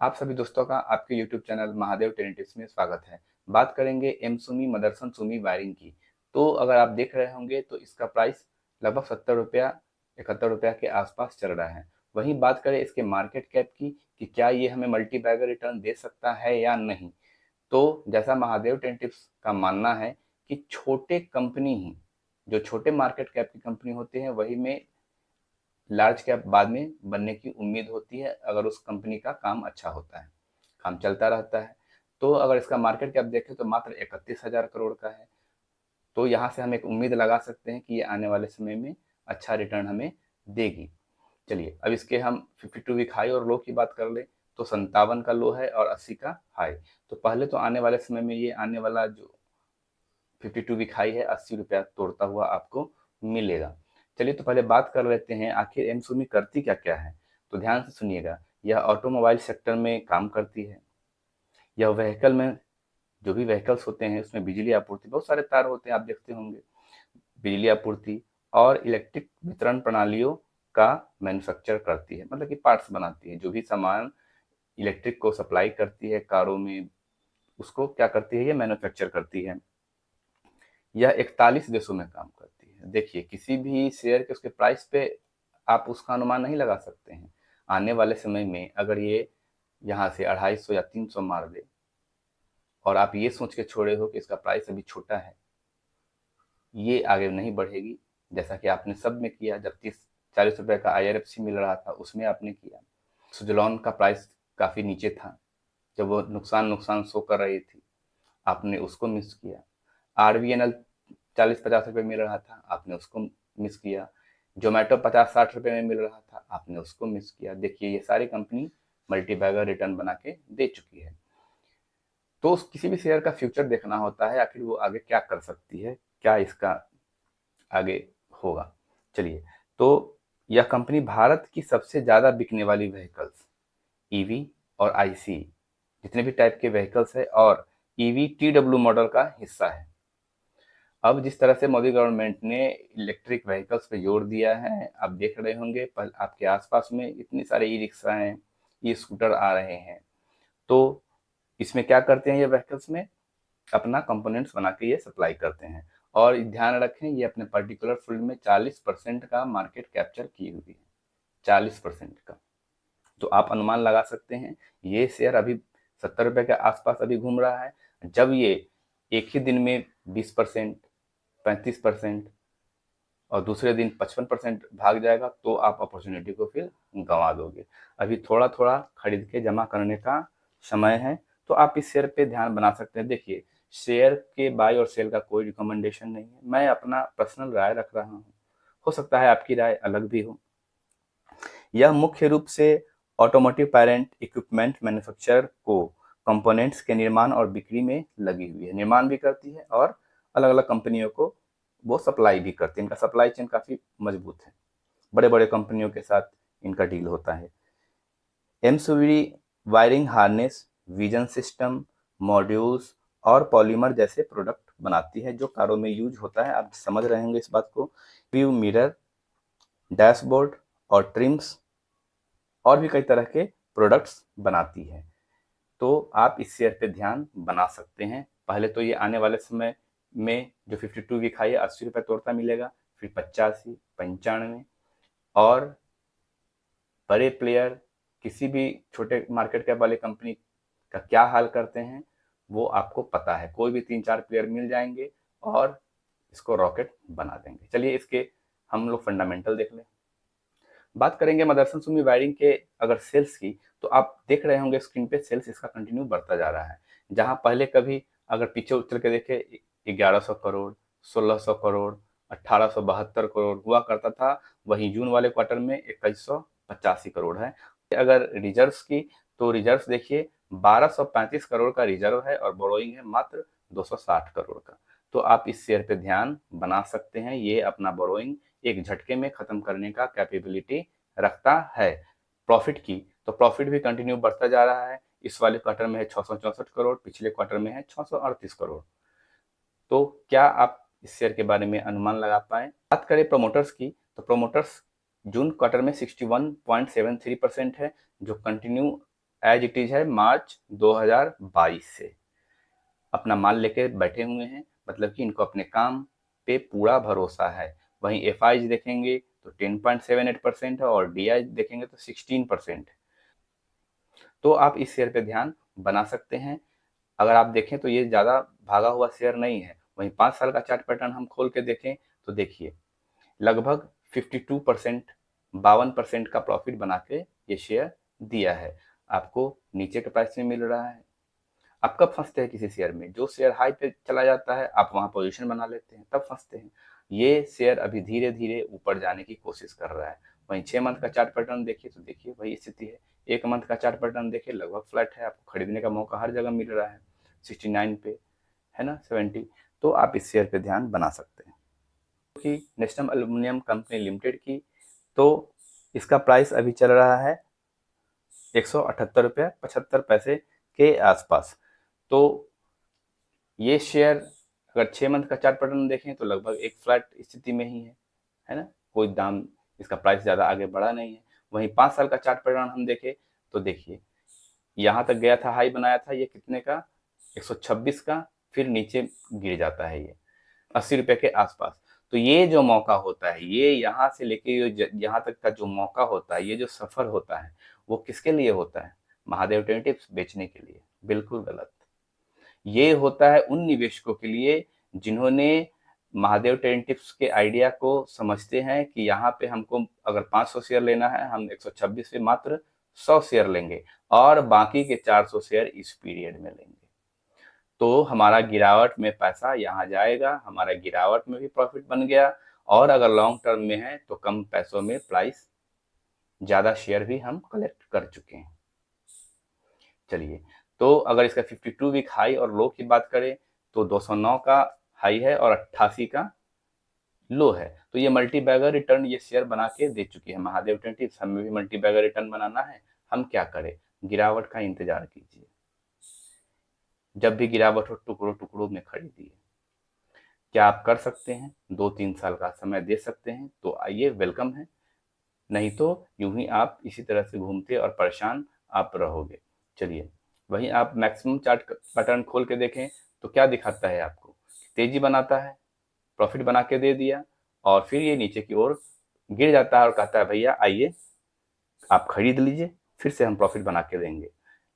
आप सभी दोस्तों का आपके YouTube चैनल महादेव टेक्निक्स में स्वागत है। बात करेंगे एमसुमी मदरसन सुमी वायरिंग की। तो अगर आप देख रहे होंगे तो इसका प्राइस लगभग 70 रुपया 71 रुपया के आसपास चल रहा है। वहीं बात करें इसके मार्केट कैप की कि क्या ये हमें मल्टी बैगर रिटर्न दे सकता है या नहीं, तो जैसा महादेव टेक्निक्स का मानना है कि छोटे कंपनी ही, जो छोटे मार्केट कैप की कंपनी होती है, वही में लार्ज कैप बाद में बनने की उम्मीद होती है अगर उस कंपनी का काम अच्छा होता है, काम चलता रहता है। तो अगर इसका मार्केट कैप देखें तो मात्र 31,000 करोड़ का है। तो यहाँ से हम एक उम्मीद लगा सकते हैं कि ये आने वाले समय में अच्छा रिटर्न हमें देगी। चलिए अब इसके हम 52 वीक हाई और लो की बात कर ले, तो 57 का लो है और 80 का हाई। तो पहले तो आने वाले समय में ये आने वाला जो 52 वीक हाई है 80 रुपया तोड़ता हुआ आपको मिलेगा। चलिए तो पहले बात कर लेते हैं आखिर एमसुमी करती क्या क्या है। तो ध्यान से सुनिएगा, यह ऑटोमोबाइल सेक्टर में काम करती है। यह व्हीकल में, जो भी व्हीकल्स होते हैं उसमें बिजली आपूर्ति, बहुत सारे तार होते हैं आप देखते होंगे, बिजली आपूर्ति और इलेक्ट्रिक वितरण प्रणालियों का मैन्युफैक्चर करती है, मतलब कि पार्ट्स बनाती है। जो भी सामान इलेक्ट्रिक को सप्लाई करती है कारों में, उसको क्या करती है, ये मैन्युफैक्चर करती है। यह 41 देशों में काम करती है। देखिए किसी भी शेयर के उसके प्राइस पे आप उसका अनुमान नहीं लगा सकते हैं। आने वाले समय में अगर ये यहाँ से 250 या 300 मार दे और आप ये सोच के छोड़े हो कि इसका प्राइस अभी छोटा है, ये आगे नहीं बढ़ेगी। जैसा कि आपने सब में किया, जब 30-40 रुपए का IRFC मिल रहा था उसमें आपने किया। सुजलॉन का प्राइस काफ़ी नीचे था, जब वो नुकसान नुकसान शो कर रही थी, आपने उसको मिस किया। RVNL 40-50 रुपए मिल रहा था, आपने उसको मिस किया। जोमेटो 50-60 रुपए में मिल रहा था, आपने उसको मिस किया। देखिए ये सारी कंपनी मल्टी बैगर रिटर्न बना के दे चुकी है। तो किसी भी शेयर का फ्यूचर देखना होता है, आखिर वो आगे क्या कर सकती है, क्या इसका आगे होगा। चलिए, तो यह कंपनी भारत की सबसे ज़्यादा बिकने वाली व्हीकल्स, ईवी और आईसी, जितने भी टाइप के व्हीकल्स है, और ईवी TW मॉडल का हिस्सा है। अब जिस तरह से मोदी गवर्नमेंट ने इलेक्ट्रिक व्हीकल्स पे जोर दिया है, आप देख रहे होंगे आपके आसपास में इतनी सारे ई रिक्शा हैं, ई स्कूटर आ रहे हैं। तो इसमें क्या करते हैं, ये व्हीकल्स में अपना कंपोनेंट्स बना के ये सप्लाई करते हैं। और ध्यान रखें, ये अपने पर्टिकुलर फील्ड में 40% का मार्केट कैप्चर की हुई है, 40% का। तो आप अनुमान लगा सकते हैं ये शेयर अभी 70 रुपए के आसपास अभी घूम रहा है। जब ये एक ही दिन में 20%, 35% और दूसरे दिन 55% भाग जाएगा, तो आप अपॉर्चुनिटी को फिर गंवा दोगे। अभी थोड़ा थोड़ा खरीद के जमा करने का समय है, तो आप इस शेयर पे ध्यान बना सकते हैं। देखिए शेयर के बाय और सेल का कोई रिकमेंडेशन नहीं है, मैं अपना पर्सनल राय रख रहा हूँ, हो सकता है आपकी राय अलग भी हो। यह मुख्य रूप से ऑटोमोटिव पेरेंट इक्विपमेंट मैन्युफैक्चरर को कंपोनेंट्स के निर्माण और बिक्री में लगी हुई है, निर्माण भी करती है और अलग अलग कंपनियों को वो सप्लाई भी करती है। इनका सप्लाई चेन काफ़ी मजबूत है, बड़े बड़े कंपनियों के साथ इनका डील होता है। एमसुवी wiring harness, vision system, modules और पॉलीमर जैसे प्रोडक्ट बनाती है जो कारों में यूज होता है। आप समझ रहे होंगे इस बात को। व्यू मिरर, डैशबोर्ड और ट्रिम्स और भी कई तरह के प्रोडक्ट्स बनाती है। तो आप इस शेयर पे ध्यान बना सकते हैं। पहले तो ये आने वाले समय में जो 52 वीक हाई है 80 रुपये तोड़ता मिलेगा, फिर 85, 95, और बड़े प्लेयर किसी भी छोटे मार्केट कैप वाली कंपनी का क्या हाल करते हैं वो आपको पता है। कोई भी 3-4 प्लेयर मिल जाएंगे और इसको रॉकेट बना देंगे। चलिए इसके हम लोग फंडामेंटल देख लें। बात करेंगे मदरसन सुमी वायरिंग के अगर सेल्स की, तो आप देख रहे होंगे स्क्रीन पे सेल्स इसका कंटिन्यू बढ़ता जा रहा है। जहां पहले कभी अगर पीछे उछल के देखे 1100 करोड़, 1600 करोड़, 1872 करोड़ हुआ करता था, वहीं जून वाले क्वार्टर में 2185 करोड़ है। अगर रिजर्व्स की, तो रिजर्व्स देखिए 1235 करोड़ का रिजर्व है और बोरोइंग है मात्र 260 करोड़ का। तो आप इस शेयर पे ध्यान बना सकते हैं, ये अपना बोरोइंग एक झटके में खत्म करने का कैपेबिलिटी रखता है। प्रॉफिट की, तो प्रॉफिट भी कंटिन्यू बढ़ता जा रहा है। इस वाले क्वार्टर में है 664 करोड़, पिछले क्वार्टर में है 638 करोड़। तो क्या आप इस शेयर के बारे में अनुमान लगा पाए। बात करें प्रोमोटर्स की, तो प्रोमोटर्स जून क्वार्टर में 61.73% है, जो कंटिन्यू एज इट इज है मार्च 2022 से अपना माल लेके बैठे हुए हैं, मतलब कि इनको अपने काम पे पूरा भरोसा है। वहीं एफ देखेंगे तो 10.78% है और डी देखेंगे तो 16%। तो आप इस शेयर पे ध्यान बना सकते हैं। अगर आप देखें तो ये ज़्यादा भागा हुआ शेयर नहीं है। वहीं 5 साल का चार्ट पैटर्न हम खोल के देखें तो देखिए लगभग 52%, 52% का प्रॉफिट बना के ये शेयर दिया है। आपको नीचे के प्राइस में मिल रहा है। आप कब फंसते हैं किसी शेयर में? जो शेयर हाई पे चला जाता है आप वहां पोजीशन बना लेते हैं, तब फंसते हैं। ये शेयर अभी धीरे धीरे ऊपर जाने की कोशिश कर रहा है। वहीं 6 मंथ का चार्ट पैटर्न देखिए तो देखिए वही स्थिति है। 1 मंथ का चार्ट पैटर्न देखिए लगभग फ्लैट है। आपको खरीदने का मौका हर जगह मिल रहा है 69 पे, है ना 70। तो आप इस शेयर पे ध्यान बना सकते हैं। कि नेशनल एल्यूमिनियम कंपनी लिमिटेड की, तो इसका प्राइस अभी चल रहा है 178 रुपये 75 पैसे के आसपास। तो ये शेयर अगर 6 मंथ का चार्ट पैटर्न देखें तो लगभग एक फ्लैट स्थिति में ही है ना। कोई दाम इसका प्राइस ज़्यादा आगे बढ़ा नहीं है। वहीं 5 साल का चार्ट पैटर्न हम देखें तो देखिए यहाँ तक गया था, हाई बनाया था ये कितने का, 126 का, फिर नीचे गिर जाता है ये 80 रुपये के आसपास। तो ये जो मौका होता है, ये यहाँ से लेके यहाँ तक का जो मौका होता है, ये जो सफर होता है, वो किसके लिए होता है? महादेव टेंटिव्स बेचने के लिए। बिल्कुल गलत। ये होता है उन निवेशकों के लिए जिन्होंने महादेव टेंटिव्स के आइडिया को समझते हैं कि यहाँ पे हमको अगर 500 शेयर लेना है, हम 126 पे मात्र 100 शेयर लेंगे और बाकी के 400 शेयर इस पीरियड में लेंगे। तो हमारा गिरावट में पैसा यहाँ जाएगा, हमारा गिरावट में भी प्रॉफिट बन गया, और अगर लॉन्ग टर्म में है तो कम पैसों में प्राइस ज़्यादा शेयर भी हम कलेक्ट कर चुके हैं। चलिए, तो अगर इसका 52 वीक हाई और लो की बात करें तो 209 का हाई है और 88 का लो है। तो ये मल्टी बैगर रिटर्न ये शेयर बना के दे चुकी है महादेव टेंटिव्स। हमें भी मल्टी बैगर रिटर्न बनाना है। हम क्या करें? गिरावट का इंतजार कीजिए। जब भी गिरावट हो टुकड़ों टुकड़ों में खरीदिए। क्या आप कर सकते हैं? 2-3 साल का समय दे सकते हैं तो आइए, वेलकम है। नहीं तो यूं ही आप इसी तरह से घूमते और परेशान आप रहोगे। चलिए, वहीं आप मैक्सिमम चार्ट पैटर्न खोल के देखें तो क्या दिखाता है आपको? तेजी बनाता है, प्रॉफिट बना के दे दिया और फिर ये नीचे की ओर गिर जाता है और कहता है भैया आइए आप खरीद लीजिए, फिर से हम प्रॉफिट बना के देंगे।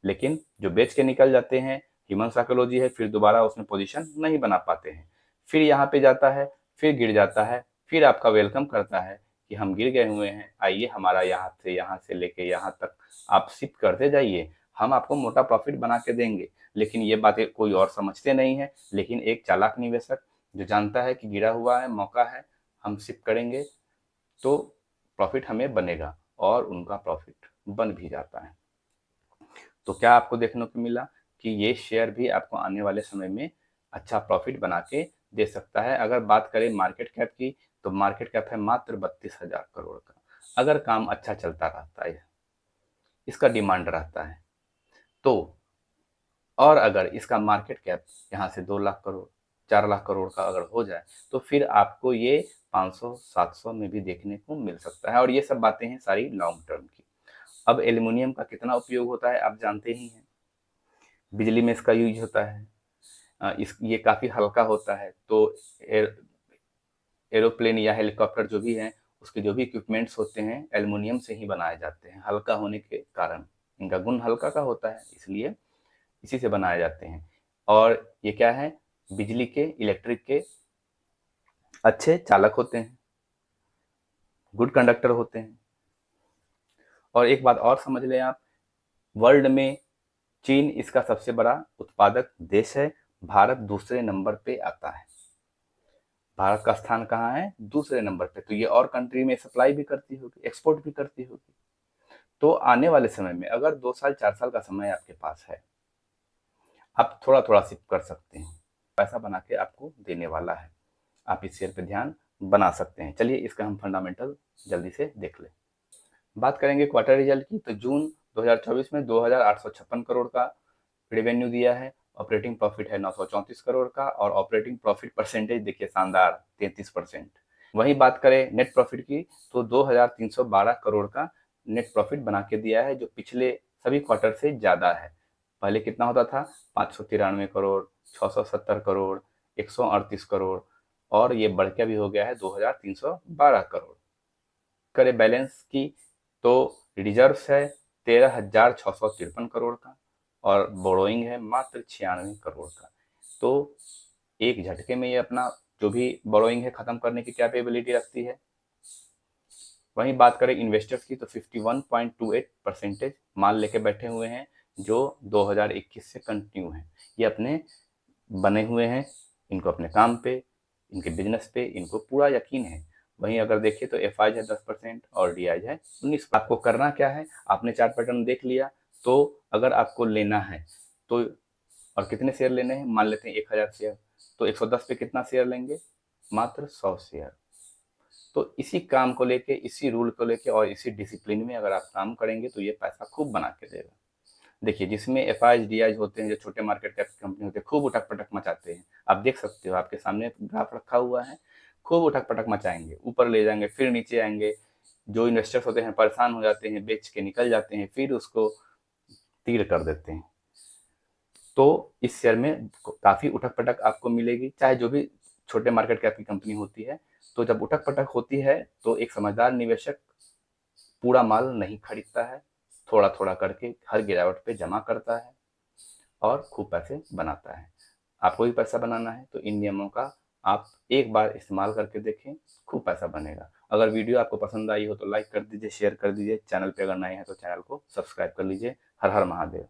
लेकिन जो बेच के निकल जाते हैं, ह्यूमन साइकोलॉजी है, फिर दोबारा उसमें पोजीशन नहीं बना पाते हैं। फिर यहाँ पे जाता है, फिर गिर जाता है, फिर आपका वेलकम करता है कि हम गिर गए हुए हैं, आइए हमारा यहाँ से लेके यहाँ तक आप शिफ्ट करते जाइए, हम आपको मोटा प्रॉफिट बना के देंगे। लेकिन ये बातें कोई और समझते नहीं है। लेकिन एक चालाक निवेशक जो जानता है कि गिरा हुआ है, मौका है, हम शिफ्ट करेंगे तो प्रॉफिट हमें बनेगा, और उनका प्रॉफिट बन भी जाता है। तो क्या आपको देखने को मिला कि ये शेयर भी आपको आने वाले समय में अच्छा प्रॉफिट बना के दे सकता है। अगर बात करें मार्केट कैप की तो मार्केट कैप है मात्र 32,000 करोड़ का। अगर काम अच्छा चलता रहता है, इसका डिमांड रहता है तो, और अगर इसका मार्केट कैप यहाँ से 2 लाख करोड़ 4 लाख करोड़ का अगर हो जाए तो फिर आपको ये 500-700 में भी देखने को मिल सकता है। और ये सब बातें हैं सारी लॉन्ग टर्म की। अब एल्युमिनियम का कितना उपयोग होता है आप जानते ही हैं। बिजली में इसका यूज होता है। इस ये काफ़ी हल्का होता है, तो एरोप्लेन या हेलीकॉप्टर जो भी हैं उसके जो भी इक्विपमेंट्स होते हैं एल्युमिनियम से ही बनाए जाते हैं, हल्का होने के कारण। इनका गुण हल्का का होता है, इसलिए इसी से बनाए जाते हैं। और ये क्या है, बिजली के, इलेक्ट्रिक के अच्छे चालक होते हैं, गुड कंडक्टर होते हैं। और एक बात और समझ लें आप, वर्ल्ड में चीन इसका सबसे बड़ा उत्पादक देश है। भारत दूसरे नंबर पे आता है। भारत का स्थान कहाँ है? दूसरे नंबर पे। तो ये और कंट्री में सप्लाई भी करती होगी, एक्सपोर्ट भी करती होगी। तो आने वाले समय में अगर 2 साल 4 साल का समय आपके पास है, आप थोड़ा थोड़ा सिप कर सकते हैं, पैसा बना के आपको देने वाला है। आप इस शेयर पे ध्यान बना सकते हैं। चलिए इसका हम फंडामेंटल जल्दी से देख लें। बात करेंगे क्वार्टर रिजल्ट की तो जून 2024 में 2,856 करोड़ का रेवेन्यू दिया है। ऑपरेटिंग प्रॉफिट है 934 करोड़ का और ऑपरेटिंग प्रॉफिट परसेंटेज देखिए शानदार 33%। वहीं बात करें नेट प्रॉफिट की तो 2,312 करोड़ का नेट प्रॉफिट बना के दिया है, जो पिछले सभी क्वार्टर से ज़्यादा है। पहले कितना होता था? 593 करोड़, 670 करोड़, 138 करोड़, और ये बढ़ के अभी हो गया है 2312 करोड़। करें बैलेंस की तो रिजर्व्स है 13,653 करोड़ का, और बोरोइंग है मात्र 96 करोड़ का। तो एक झटके में ये अपना जो भी बोरोइंग है ख़त्म करने की कैपेबिलिटी रखती है। वहीं बात करें इन्वेस्टर्स की तो 51.28% माल लेके बैठे हुए हैं, जो 2021 से कंटिन्यू है। ये अपने बने हुए हैं, इनको अपने काम पे, इनके बिजनेस पे इनको पूरा यकीन है। वहीं अगर देखिए तो एफ है 10% और डी है 19। आपको करना क्या है? आपने चार्ट पैटर्न देख लिया, तो अगर आपको लेना है तो, और कितने शेयर लेने हैं? मान लेते हैं 1000 शेयर, तो 110 पे कितना शेयर लेंगे? मात्र 100 शेयर। तो इसी काम को लेके, इसी रूल को लेके और इसी डिसिप्लिन में अगर आप काम करेंगे तो ये पैसा खूब बना के देगा। देखिए, जिसमें एफ डी होते हैं, जो छोटे मार्केट कैप की कंपनी होते हैं, खूब उठक पटक मचाते हैं। आप देख सकते हो, आपके सामने ग्राफ रखा हुआ है, खूब उठक पटक मचाएंगे, ऊपर ले जाएंगे, फिर नीचे आएंगे। जो इन्वेस्टर्स होते हैं परेशान हो जाते हैं, बेच के निकल जाते हैं, फिर उसको तीर कर देते हैं। तो इस शेयर में काफ़ी उठक पटक आपको मिलेगी, चाहे जो भी छोटे मार्केट कैप की कंपनी होती है। तो जब उठक पटक होती है तो एक समझदार निवेशक पूरा माल नहीं खरीदता है, थोड़ा थोड़ा करके हर गिरावट पे जमा करता है और खूब पैसे बनाता है। आपको भी पैसा बनाना है तो इन नियमों का आप एक बार इस्तेमाल करके देखें, खूब पैसा बनेगा। अगर वीडियो आपको पसंद आई हो तो लाइक कर दीजिए, शेयर कर दीजिए। चैनल पे अगर नए हैं तो चैनल को सब्सक्राइब कर लीजिए। हर हर महादेव।